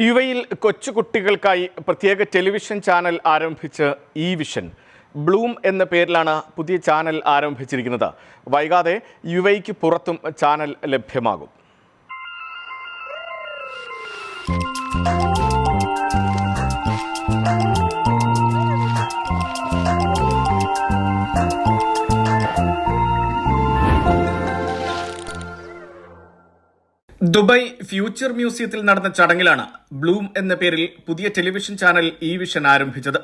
യുഎയിൽ കൊച്ചുകുട്ടികൾക്കായി പ്രത്യേക television channel ആരംഭിച്ച് E vision Bloom എന്ന പേരിലാണ് പുതിയ ചാനൽ ആരംഭിച്ചിരിക്കുന്നത്. വൈകാതെ യുഎയ്ക്ക് പുറത്തും ചാനൽ ലഭ്യമാകും. ദുബായ് ഫ്യൂച്ചർ മ്യൂസിയത്തിൽ നടന്ന ചടങ്ങിലാണ് ബ്ലൂം എന്ന പേരിൽ പുതിയ ടെലിവിഷൻ ചാനൽ ഇ വിഷൻ ആരംഭിച്ചത്.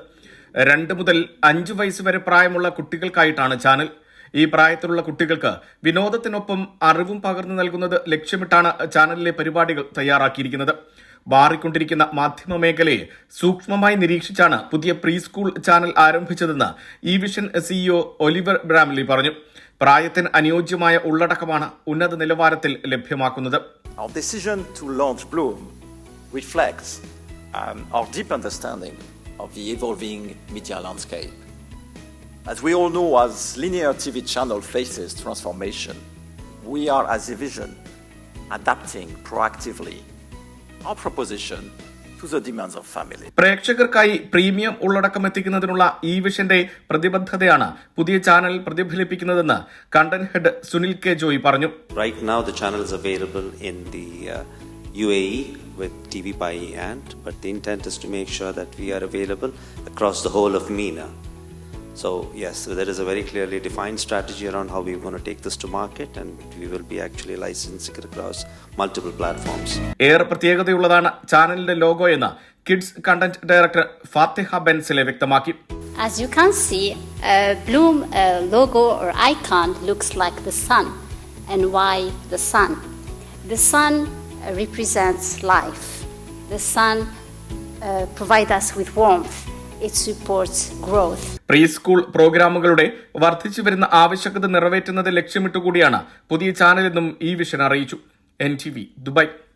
2 മുതൽ 5 വയസ്സ് വരെ പ്രായമുള്ള കുട്ടികൾക്കായിട്ടാണ് ചാനൽ. ഈ പ്രായത്തിലുള്ള കുട്ടികൾക്ക് വിനോദത്തിനൊപ്പം അറിവും പകർന്നു നൽകുന്നത് ലക്ഷ്യമിട്ടാണ് ചാനലിലെ പരിപാടികൾ തയ്യാറാക്കിയിരിക്കുന്നത്. മാറിക്കൊണ്ടിരിക്കുന്ന മാധ്യമ മേഖലയെ സൂക്ഷ്മമായി നിരീക്ഷിച്ചാണ് പുതിയ പ്രീ സ്കൂൾ ചാനൽ ആരംഭിച്ചതെന്ന് E vision CEO Oliver Bramley പറഞ്ഞു. പ്രായത്തിന് അനുയോജ്യമായ ഉള്ളടക്കമാണ് ഉന്നത നിലവാരത്തിൽ ലഭ്യമാക്കുന്നത്. Our decision to launch Bloom reflects our deep understanding of the evolving media landscape. As we all know, as linear TV channel faces transformation, we are, as a vision, adapting proactively our proposition to the demands of family. പ്രേക്ഷകർക്കായി premium ഉള്ളടക്കം എത്തിക്കുന്നതിനുള്ള E വിഷന്റെ പ്രതിബദ്ധതയാണ് പുതിയ channel പ്രതിഫലിപ്പിക്കുന്നതെന്ന് content head Sunil K Joy പറഞ്ഞു. Right now the channel is available in the UAE with TV by Ant, but the intent is to make sure that we are available across the whole of MENA. So yes, there is a very clearly defined strategy around how we're going to take this to market, and we will be actually licensing it across multiple platforms. ഏറെ പ്രത്യേകതയുള്ളതാണ് ചാനലിന്റെ logo എന്ന് kids content director ഫാത്തിഹ ബെൻസിലെ വ്യക്തമാക്കി. As you can see, Bloom logo or icon looks like the sun. And why the sun? The sun represents life. The sun provides us with warmth. It supports growth. Pre school പ്രോഗ്രാമുകളുടെ വർദ്ധിച്ചു വരുന്ന ആവശ്യകത നിറവേറ്റുന്നത് ലക്ഷ്യമിട്ടുകൂടിയാണ് പുതിയ ചാനലെന്നും E vision അറിയിച്ചു. NTV Dubai.